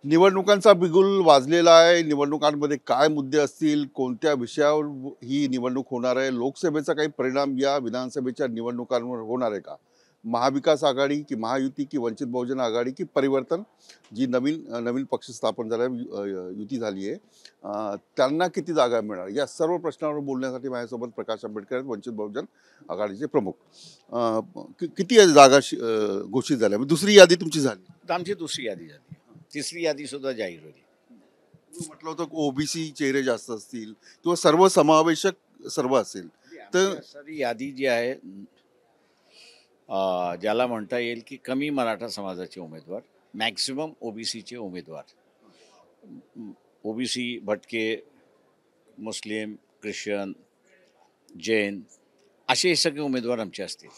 निवडणुकांचा बिगुल वाजलेला आहे. निवडणुकांमध्ये काय मुद्दे असतील, कोणत्या विषयावर ही निवडणूक होणार आहे, लोकसभेचा काही परिणाम या विधानसभेच्या निवडणुकांवर होणार आहे का? महाविकास आघाडी की महायुती की वंचित बहुजन आघाडी की परिवर्तन, जी नवीन नवीन पक्ष स्थापन झाला, युती झाली आहे, त्यांना किती जागा मिळणार, या सर्व प्रश्नावर बोलण्यासाठी माझ्यासोबत प्रकाश आंबेडकर आहेत, वंचित बहुजन आघाडीचे प्रमुख. किती जागा घोषित झाल्या? दुसरी यादी तुमची झाली? आमची दुसरी यादी झाली, तिसरी यादी सुद्धा जाहीर होईल. तुम्ही म्हटलं होतं ओबीसी चेहरे जास्त असतील किंवा सर्व समावेशक सर्व असेल, तर सारी यादी जी आहे ज्याला म्हणता येईल की कमी मराठा समाजाचे उमेदवार, मॅक्सिमम ओबीसीचे उमेदवार, ओबीसी भटके, मुस्लिम, ख्रिश्चन, जैन असे हे सगळे उमेदवार आमचे असतील.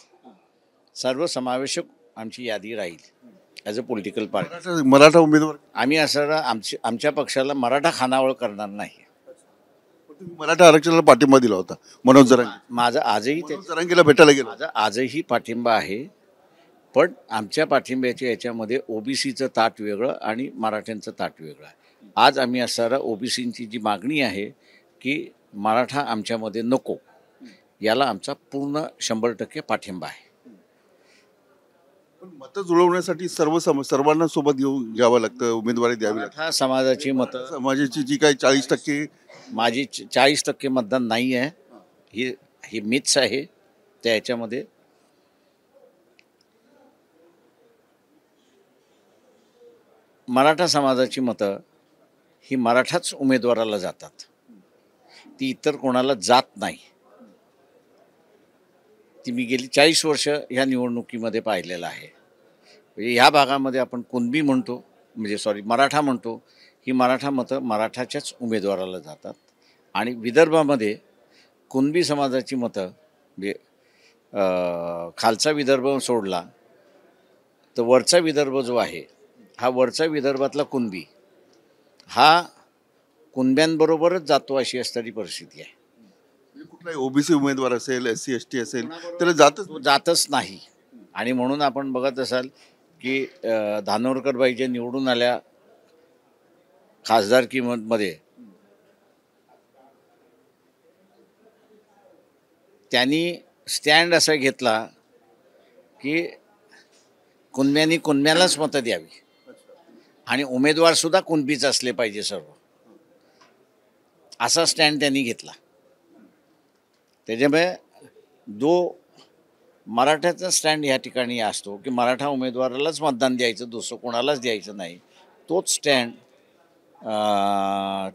सर्वसमावेशक आमची यादी राहील as a political party. Maratha उमेदवार आम्ही असं आमच्या पक्षाला मराठा खानावळ करणार नाही. तुम्ही मराठा आरक्षणाला पाठिंबा दिला होता. मनोज जरांगे, माझं आजही जरांगेला भेटायला गेलो. माझा आजही पाठिंबा आहे, पण आमच्या पाठिंब्याच्या याच्यामध्ये ओबीसीचं ताट वेगळं आणि मराठ्यांचं ताट वेगळं आहे. आज आम्ही असणारा ओबीसींची जी मागणी आहे की मराठा आमच्यामध्ये नको, याला आमचा पूर्ण 100% पाठिंबा आहे. पण मतं जुळवण्यासाठी सर्वांना सोबत घेऊन घ्यावं लागतं, उमेदवारी द्यावी लागते. मराठा समाजाची मतं, समाजाची जी काही 40%, माझी 40% मतदान नाही आहे, ही मिथ्स आहे. त्या याच्यामध्ये मराठा समाजाची मतं ही मराठाच उमेदवाराला जातात, ती इतर कोणाला जात नाही. ती मी गेली 40 वर्ष ह्या निवडणुकीमध्ये पाहिलेलं आहे. म्हणजे ह्या भागामध्ये आपण कुणबी म्हणतो, मराठा म्हणतो, ही मराठा मतं मराठाच्याच उमेदवाराला जातात. आणि विदर्भामध्ये कुणबी समाजाची मतं, म्हणजे खालचा विदर्भ सोडला तर वरचा विदर्भ जो आहे, हा वरचा विदर्भातला कुणबी हा कुणब्यांबरोबरच जातो, अशी असणारी परिस्थिती आहे. कुठलाही ओबीसी उमेदवार असेल, SC ST असेल, त्याला जातच नाही. आणि म्हणून आपण बघत असाल की धानोरकरबाई जे निवडून आल्या खासदारकीमध्ये, त्यांनी स्टँड असा घेतला की कुणब्यांनी कुणब्यालाच मतं द्यावी आणि उमेदवारसुद्धा कुणबीच असले पाहिजे सर्व, असा स्टँड त्यांनी घेतला. त्याच्यामुळे जो मराठ्याचा स्टँड या ठिकाणी असतो की मराठा उमेदवारालाच मतदान द्यायचं, दुसरं कोणालाच द्यायचं नाही, तोच स्टँड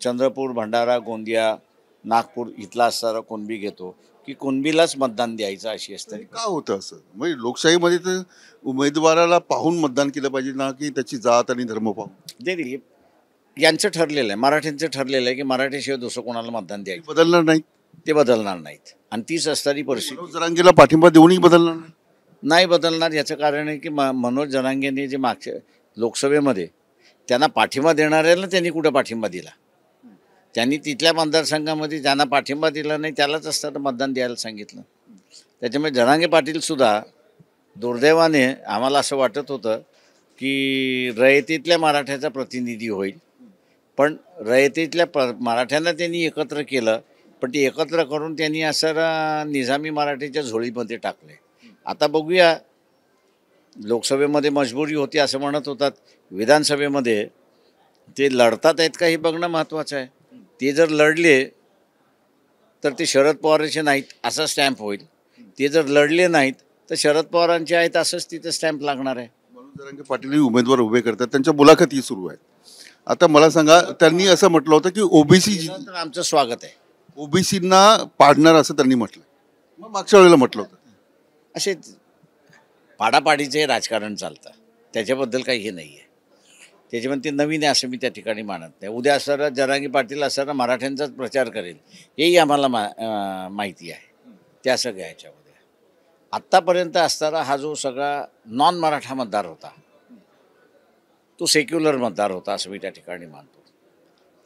चंद्रपूर, भंडारा, गोंदिया, नागपूर इथला असणारा कुणबी घेतो की कुणबीलाच मतदान द्यायचं, अशी असते. का होतं असं? म्हणजे लोकशाहीमध्ये तर उमेदवाराला पाहून मतदान केलं पाहिजे ना, की त्याची जात आणि धर्म पाहून. यांचं ठरलेलं आहे, मराठ्यांचं ठरलेलं आहे की मराठीशिवाय दुसरं कोणाला मतदान द्यायचं, बदलणार नाही, ते बदलणार नाहीत. आणि तीच असणारी परिस्थिती. मनोज जरांगेला पाठिंबा देऊनही बदलणार नाही बदलणार. याचं कारण आहे की मनोज जरांगेंनी जे मागच्या लोकसभेमध्ये त्यांना पाठिंबा देणाऱ्याला त्यांनी कुठं पाठिंबा दिला? त्यांनी तिथल्या मतदारसंघामध्ये ज्यांना पाठिंबा दिला नाही त्यालाच असताना मतदान द्यायला सांगितलं. त्याच्यामुळे जरांगे पाटीलसुद्धा दुर्दैवाने आम्हाला असं वाटत होतं की रयतेतल्या मराठ्याचा प्रतिनिधी होईल, पण रयतेतल्या मराठ्यांना त्यांनी एकत्र केलं, पण ते एकत्र करून त्यांनी असं निजामी मराठीच्या झोळीमध्ये टाकले. आता बघूया, लोकसभेमध्ये मजबुरी होती असं म्हणत होतात, विधानसभेमध्ये ते लढतात आहेत का हे बघणं महत्त्वाचं आहे. ते जर लढले तर ते शरद पवारांचे नाहीत असा स्टॅम्प होईल, ते जर लढले नाहीत तर शरद पवारांचे आहेत असंच तिथं स्टॅम्प लागणार आहे. मनोज जरांगे पाटील उमेदवार उभे करतात, त्यांच्या मुलाखती सुरू आहेत. आता मला सांगा, त्यांनी असं म्हटलं होतं की ओबीसी, तर आमचं स्वागत आहे, ओबीसींना पाडणार असं त्यांनी म्हटलं. मग मागच्या वेळेला म्हटलं होतं. असे पाडापाडीचे राजकारण चालतं, त्याच्याबद्दल काही हे नाही आहे. त्याच्यामुळे ते नवीन आहे असं मी त्या ठिकाणी मानत नाही. उद्या असणारा जरांगे पाटील असणारा मराठ्यांचाच प्रचार करेल, हेही आम्हाला माहिती आहे. त्या सगळ्या ह्याच्यामध्ये आत्तापर्यंत असणारा हा जो सगळा नॉन मराठा मतदार होता, तो सेक्युलर मतदार होता असं मी त्या ठिकाणी मानतो.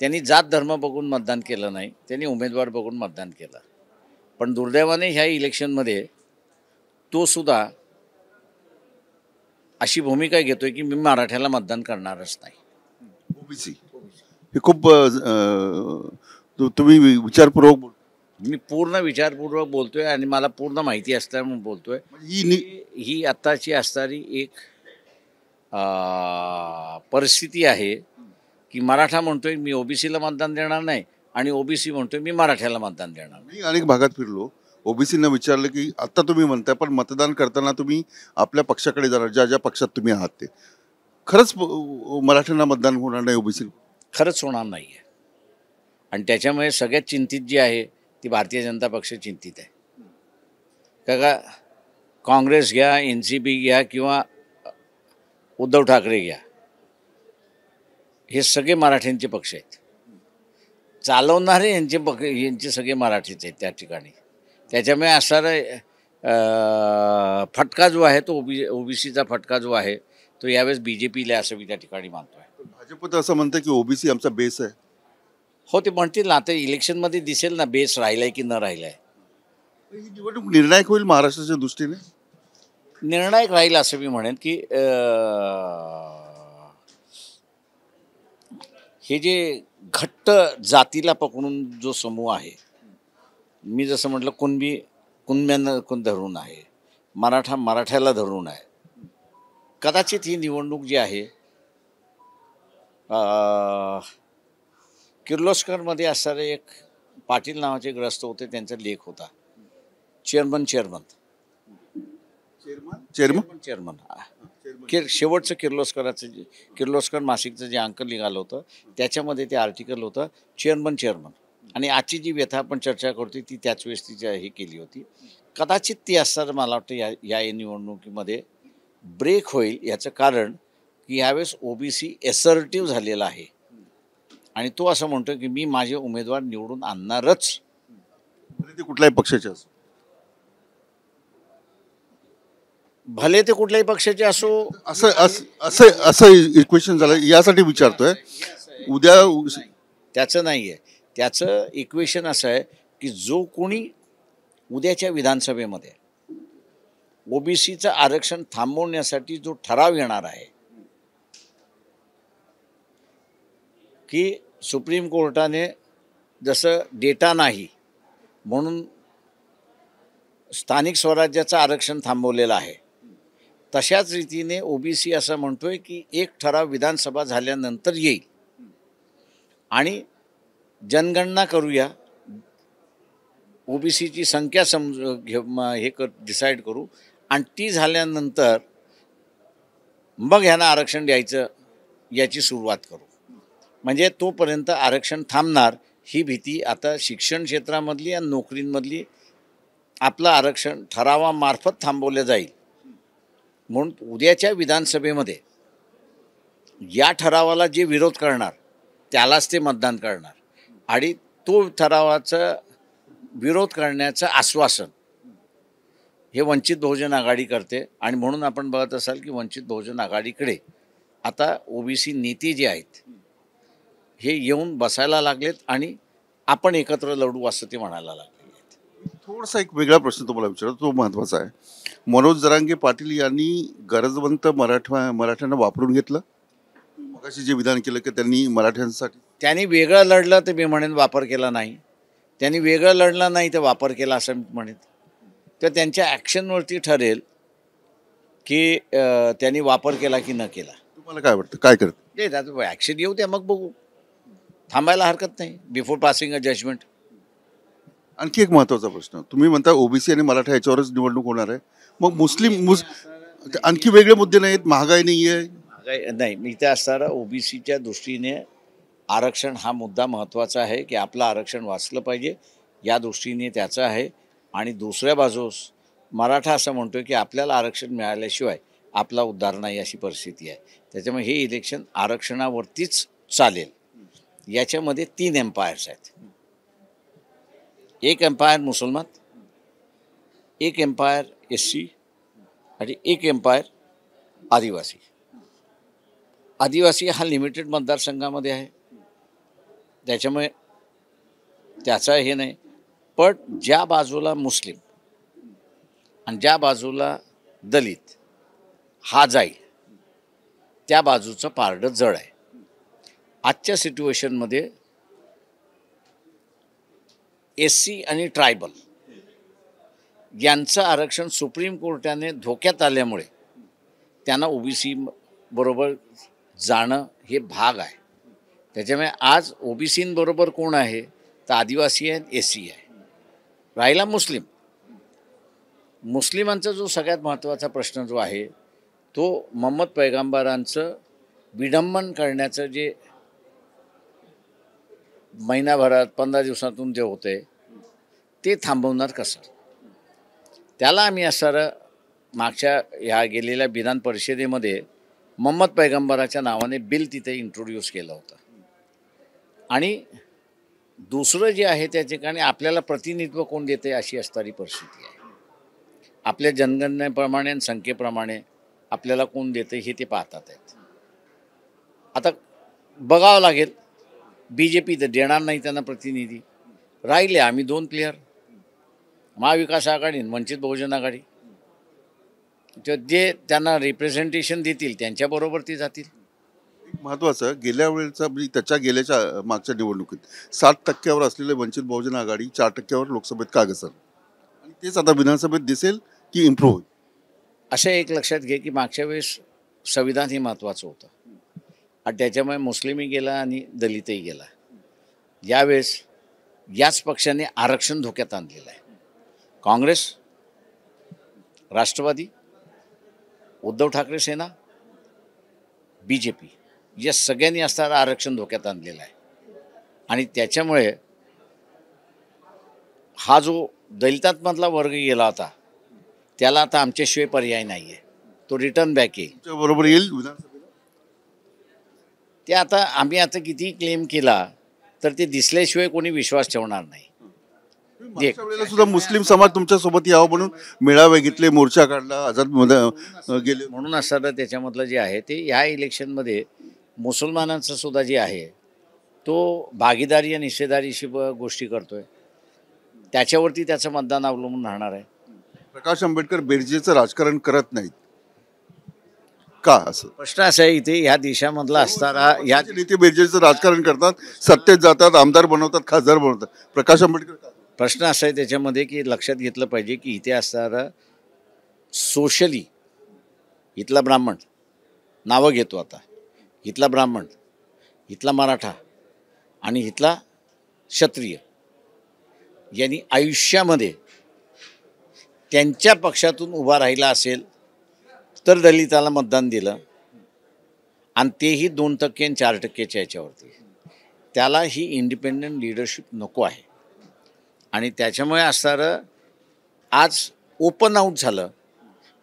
त्यांनी जात धर्म बघून मतदान केलं नाही, त्यांनी उमेदवार बघून मतदान केलं. पण दुर्दैवाने ह्या इलेक्शनमध्ये तो सुद्धा अशी भूमिका घेतोय की मी मराठ्याला मतदान करणारच नाही. ओबीसी हे खूप तुम्ही विचारपूर्वक मी पूर्ण विचारपूर्वक बोलतोय आणि मला पूर्ण माहिती असल्यामुळे बोलतोय. ही नि- ही आत्ताची असणारी एक परिस्थिती आहे की मराठा म्हणतोय मी ओबीसीला मतदान देणार नाही आणि ओबीसी म्हणतोय मी मराठ्याला मतदान देणार नाही. मी अनेक भागात फिरलो. ओबीसीनं विचारलं की आता तुम्ही म्हणताय पण मतदान करताना तुम्ही आपल्या पक्षाकडे जाणार, ज्या ज्या पक्षात तुम्ही आहात ते. खरंच मराठ्यांना मतदान होणार नाही ओबीसी? खरंच होणार नाही आहे. आणि त्याच्यामुळे सगळ्यात चिंतित जी आहे ती भारतीय जनता पक्ष चिंतित आहे. का काँग्रेस घ्या, एन सी पी घ्या किंवा उद्धव ठाकरे घ्या, हे सगळे मराठ्यांचे पक्ष आहेत. चालवणारे यांचे सगळे मराठीच आहेत त्या ठिकाणी. त्याच्यामुळे असणारा फटका जो आहे तो ओबीसीचा फटका जो आहे तो यावेळेस BJPला असं मी त्या ठिकाणी मानतो आहे. भाजप तर असं म्हणतं की ओबीसी आमचा बेस आहे. हो, ते म्हणतील ना, आता इलेक्शनमध्ये दिसेल ना बेस राहिलाय की न राहिलाय. ही निवडणूक निर्णायक होईल महाराष्ट्राच्या दृष्टीने. निर्णायक राहील असं मी म्हणेन की हे जे घट्ट जातीला पकडून जो समूह आहे, मी जसं म्हटलं कुणब्यांना धरून आहे, मराठ्याला धरून आहे. कदाचित ही निवडणूक जी आहे किर्लोस्करमध्ये असणारे एक पाटील नावाचे ग्रस्त होते, त्यांचा लेख होता चेअरमन शेवटचं किर्लोस्कर मासिकचं जे अंक निघालं होतं त्याच्यामध्ये ते आर्टिकल होतं चेअरमन. आणि आजची जी व्यथा आपण चर्चा करतोय ती त्याच वेळेस तिची हे केली होती. कदाचित ती असणार मला वाटतं या निवडणुकीमध्ये ब्रेक होईल. याचं कारण की यावेळेस ओबीसी एसर्टिव्ह झालेला आहे आणि तो असं म्हणतो की मी माझे उमेदवार निवडून आणणारच. ते कुठल्याही पक्षाचे असो, भले ते कुठल्याही पक्षाचे असो. असं असं असं असं इक्वेशन झालं यासाठी विचारतोय. उद्या त्याचं नाही आहे. त्याचं इक्वेशन असं आहे की जो कोणी उद्याच्या विधानसभेमध्ये ओबीसीचं आरक्षण थांबवण्यासाठी जो ठराव येणार आहे की सुप्रीम कोर्टाने जसं डेटा नाही म्हणून स्थानिक स्वराज्याचं आरक्षण थांबवलेलं आहे, तशाच रीतीने ओबीसी असं म्हणतोय की एक ठराव विधानसभा झाल्यानंतर येईल आणि जनगणना करूया, ओबीसीची संख्या डिसाईड करू आणि ती झाल्यानंतर मग ह्यांना आरक्षण द्यायचं याची सुरुवात करू. म्हणजे तोपर्यंत आरक्षण थांबणार ही भीती आता शिक्षण क्षेत्रामधली आणि नोकरींमधली आपलं आरक्षण ठरावामार्फत थांबवलं जाईल. म्हणून उद्याच्या विधानसभेमध्ये या ठरावाला जे विरोध करणार त्यालाच ते मतदान करणार आणि तो ठरावाचा विरोध करण्याचं आश्वासन हे वंचित बहुजन आघाडी करते. आणि म्हणून आपण बघत असाल की वंचित बहुजन आघाडीकडे आता ओबीसी नेते जे आहेत हे येऊन बसायला लागलेत आणि आपण एकत्र लढू असं ते म्हणायला लागलेले आहेत. थोडासा एक वेगळा प्रश्न तुम्हाला विचारतो, तो महत्त्वाचा आहे. मनोज जरांगे पाटील यांनी गरजवंत मराठ्यांना वापरून घेतलं. मगाशी जे विधान केलं की त्यांनी मराठ्यांसाठी त्यांनी वेगळं लढलं तर मी म्हणेन वापर केला नाही, त्यांनी वेगळं लढलं नाही तर वापर केला असं मी म्हणेन. तर त्यांच्या ॲक्शनवरती ठरेल की त्यांनी वापर केला की न केला. तुम्हाला काय वाटतं, काय करतं? ते ॲक्शन येऊ द्या, मग बघू. थांबायला हरकत नाही बिफोर पासिंग अ जजमेंट. आणखी एक महत्त्वाचा प्रश्न, तुम्ही म्हणता ओबीसी आणि मराठा याच्यावरच निवडणूक होणार आहे, मग आणखी वेगळे मुद्दे नाहीत? महागाई नाही आहे? नाही, मी इथे असणारा ओबीसीच्या दृष्टीने आरक्षण हा मुद्दा महत्त्वाचा आहे की आपलं आरक्षण वाचलं पाहिजे या दृष्टीने त्याचं आहे. आणि दुसऱ्या बाजूस मराठा असं म्हणतो की आपल्याला आरक्षण मिळाल्याशिवाय आपला उद्धार नाही अशी परिस्थिती आहे. त्याच्यामुळे हे इलेक्शन आरक्षणावरतीच चालेल. याच्यामध्ये 3 एम्पायर्स आहेत. एक एम्पायर मुसलमान, एक एम्पायर SC आणि एक एम्पायर आदिवासी. आदिवासी हा लिमिटेड मतदारसंघामध्ये आहे, त्याच्यामुळे त्याचा हे नाही. पण ज्या बाजूला मुस्लिम आणि ज्या बाजूला दलित हा जाईल त्या बाजूचं पारडं जड आहे. आजच्या सिच्युएशनमध्ये SC आणि ट्रायबल यांचं आरक्षण सुप्रीम कोर्टाने धोक्यात आल्यामुळे त्यांना OBC बरोबर जाणं हे भाग आहे. त्याच्यामुळे आज OBCबरोबर कोण आहे तर आदिवासी आहे, SC आहे. राहिला मुस्लिमांचा जो सगळ्यात महत्त्वाचा प्रश्न जो आहे तो मोहम्मद पैगंबरांचं विडंबन करण्याचं जे महिनाभरात 15 दिवसातून जे होते ते थांबवणार कसं. त्याला आम्ही असं मागच्या ह्या गेलेल्या विधान परिषदेमध्ये मोहम्मद पैगंबराच्या नावाने बिल तिथे इंट्रोड्यूस केलं होतं. आणि दुसरं जे आहे त्या ठिकाणी आपल्याला प्रतिनिधित्व कोण देते अशी असणारी परिस्थिती आहे. आपल्या जनगणनेप्रमाणे आणि संख्येप्रमाणे आपल्याला कोण देते हे ते पाहतात आहेत. आता बघावं लागेल. BJP तर देणार नाही त्यांना प्रतिनिधी. राहिले आम्ही 2 प्लेयर, महाविकास आघाडी आणि वंचित बहुजन आघाडी. जे त्यांना रिप्रेझेंटेशन देतील त्यांच्याबरोबर ते जातील. महत्वाचं गेल्या वेळेचा म्हणजे त्याच्या गेल्याच्या मागच्या निवडणुकीत 60% असलेले वंचित बहुजन आघाडी 4% लोकसभेत का घसरली आणि तेच आता विधानसभेत दिसेल की इम्प्रूव्ह होईल. असं एक लक्षात घे की मागच्या वेळेस संविधान हे महत्त्वाचं होतं आणि त्याच्यामुळे मुस्लिमही गेला आणि दलितही गेला. यावेळेस याच पक्षाने आरक्षण धोक्यात आणलेलं आहे. काँग्रेस, राष्ट्रवादी, उद्धव ठाकरे सेना, BJP या सगळ्यांनी असणारं आरक्षण धोक्यात आणलेलं आहे. आणि त्याच्यामुळे हा जो दलितांमधला वर्ग गेला होता त्याला आता आमच्याशिवाय पर्याय नाही आहे. तो रिटर्न बॅक येईल. बरोबर येईल विधानसभेला. ते आता आम्ही आता किती क्लेम केला तर ते दिसल्याशिवाय कोणी विश्वास ठेवणार नाही. मागच्या वेळेला सुद्धा मुस्लिम समाज तुमच्या सोबत यावं म्हणून मेळावे घेतले, मोर्चा काढला, आझाद गेले. म्हणून असताना त्याच्यामधलं जे आहे ते ह्या इलेक्शनमध्ये मुसलमानांचं सुद्धा जे आहे तो भागीदारी आणि हिस्सेदारीशी गोष्टी करतोय. त्याच्यावरती त्याचं मतदान अवलंबून राहणार आहे. प्रकाश आंबेडकर बेरजेचं राजकारण करत नाहीत का असं प्रश्न असा आहे इथे ह्या देशामधला असताना ह्या नेते बेरजेचं राजकारण करतात, सत्तेत जातात, आमदार बनवतात, खासदार बनवतात. प्रकाश आंबेडकर का? प्रश्न असा आहे त्याच्यामध्ये की लक्षात घेतलं पाहिजे की इथे असणारं सोशली इथला ब्राह्मण नावं घेतो आता, इथला ब्राह्मण, इथला मराठा आणि इथला क्षत्रिय यांनी आयुष्यामध्ये त्यांच्या पक्षातून उभा राहिला असेल तर दलिताला मतदान दिलं आणि तेही 2% आणि 4%च्या याच्यावरती. त्याला ही इंडिपेंडंट लिडरशिप नको आहे. आणि त्याच्यामुळे असणारं आज ओपन आऊट झालं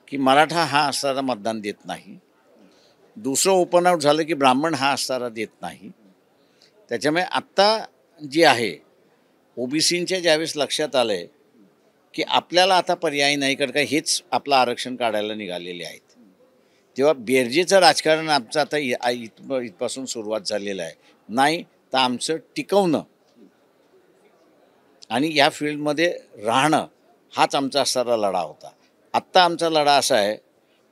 की मराठा हा असणारा मतदान देत नाही. दुसरं ओपन आऊट झालं की ब्राह्मण हा असणारा देत नाही. त्याच्यामुळे आत्ता जी आहे OBCच्या ज्यावेळेस लक्षात आलं आहे की आपल्याला आता पर्याय नाही कारण का हेच आपलं आरक्षण काढायला निघालेले आहेत, तेव्हा बेरजेचं राजकारण आमचं आता इथपासून सुरुवात झालेलं आहे. नाही तर आमचं टिकवणं आणि या फील्डमध्ये राहणं हाच आमचा असणारा लढा होता. आत्ता आमचा लढा असा आहे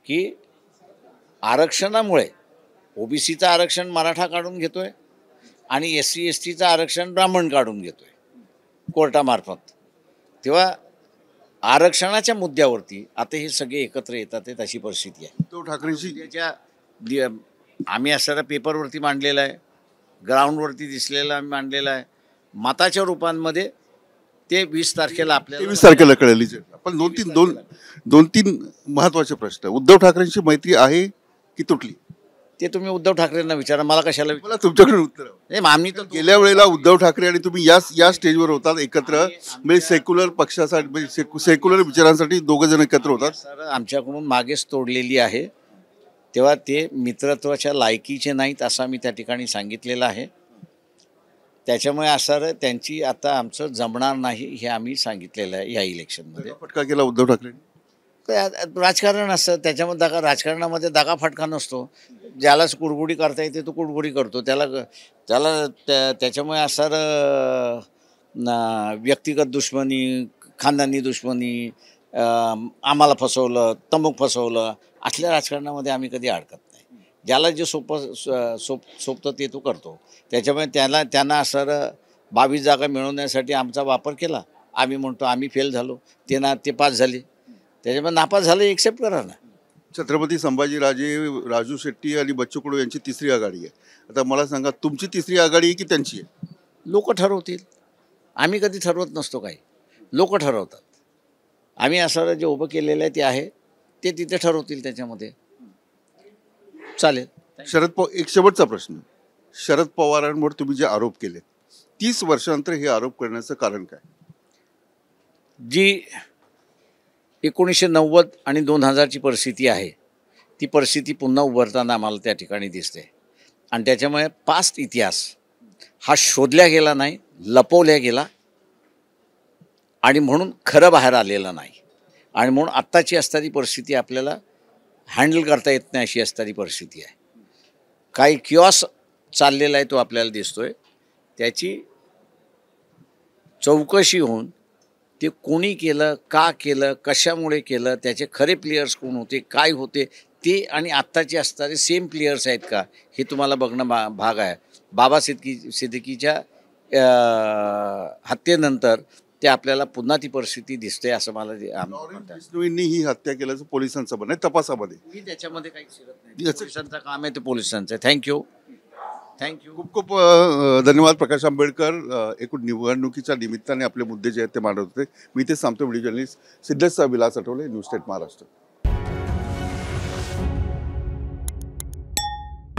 की आरक्षणामुळे OBCचं आरक्षण मराठा काढून घेतोय आणि SC STचं आरक्षण ब्राह्मण काढून घेतोय कोर्टामार्फत. तेव्हा आरक्षणाच्या मुद्द्यावरती आता हे सगळे एकत्र येतात आहेत अशी परिस्थिती आहे. उद्धव ठाकरेंशी त्याच्या आम्ही असणारा पेपरवरती मांडलेला आहे, ग्राउंडवरती दिसलेला आम्ही मांडलेला आहे. मताच्या रूपांमध्ये ते 20 तारखेला आपल्याला 23 तारखेला कळली. पण दोन तीन महत्वाचे प्रश्न. उद्धव ठाकरेंची मैत्री आहे की तुटली? ते तुम्ही उद्धव ठाकरेंना विचारा, मला कशाला मला तुमच्याकडे उत्तर हवं. नाही. आम्ही तर गेल्या वेळेला उद्धव ठाकरे आणि तुम्ही या स्टेजवर होतात एकत्र, म्हणजे सेक्युलर पक्षासाठी म्हणजे सेक्युलर विचारांसाठी दोघं जण एकत्र होतात. सर आमच्याकडून मागेच तोडलेली आहे. तेव्हा ते मित्रत्वाच्या लायकीचे नाहीत असं मी त्या ठिकाणी सांगितलेलं आहे. त्याच्यामुळे असं त्यांची आता आमचं जमणार नाही हे आम्ही सांगितलेलं आहे या इलेक्शनमध्ये. फटका केला उद्धव ठाकरे. राजकारण असतं त्याच्यामध्ये राजकारणामध्ये दगाफटका नसतो. ज्यालाच कुडबुडी करता येते तो कुडबुडी करतो. त्याच्यामुळे असं व्यक्तिगत दुश्मनी, खानदानी दुश्मनी, आम्हाला फसवलं, तमुक फसवलं, असल्या राजकारणामध्ये आम्ही कधी अडकत नाही. ज्याला जे सोपतं ते तो करतो. त्याच्यामुळे त्यांना असं 22 जागा मिळवण्यासाठी आमचा वापर केला. आम्ही म्हणतो आम्ही फेल झालो, ते पास झाले. त्याच्यामुळे नापास झाले एक्सेप्ट करा ना. छत्रपती संभाजीराजे, राजू शेट्टी आणि बच्चू कडू यांची तिसरी आघाडी आहे. आता मला सांगा, तुमची तिसरी आघाडी आहे की त्यांची आहे? लोक ठरवतील. आम्ही कधी ठरवत नसतो काही, लोक ठरवतात. आम्ही असं जे उभं केलेलं आहे ते आहे, ते तिथे ठरवतील त्याच्यामध्ये. चालेल. एक शेवटचा प्रश्न. शरद पवारांवर तुम्ही जे आरोप केले, 30 वर्षानंतर हे आरोप करण्याचं कारण काय? जी 1990 आणि 2000ची परिस्थिती आहे, ती परिस्थिती पुन्हा उभारताना आम्हाला त्या ठिकाणी दिसते. आणि त्याच्यामुळे पास्ट इतिहास हा शोधल्या गेला नाही, लपवल्या गेला, आणि म्हणून खरं बाहेर आलेलं नाही. आणि म्हणून आत्ताची असणारी परिस्थिती आपल्याला हँडल करता येत नाही अशी असणारी परिस्थिती आहे. काही किऑस चाललेला आहे तो आपल्याला दिसतोय. त्याची चौकशी होऊन ते कोणी केलं, का केलं, कशामुळे केलं, त्याचे खरे प्लेयर्स कोण होते, काय होते ते, आणि आत्ताचे असणारे सेम प्लेयर्स आहेत का, हे तुम्हाला बघणं भाग आहे. बाबा सिद्दीकीच्या हत्येनंतर ते आपल्याला पुन्हा ती परिस्थिती दिसते असं मला बिश्नोईंनी ही हत्या केल्याचं पोलिसांचं म्हणणं आहे तपासामध्ये. मी त्याच्यामध्ये काही शिरत नाही. पोलिसांचं काम आहे, ते पोलिसांचं आहे. थँक्यू. खूप खूप धन्यवाद प्रकाश आंबेडकर. एकूण निवडणुकीच्या निमित्ताने आपले मुद्दे जे आहेत ते मांडत होते. मी ते सांगतो video journalist Siddhesh Vilas Athawale, news state Maharashtra.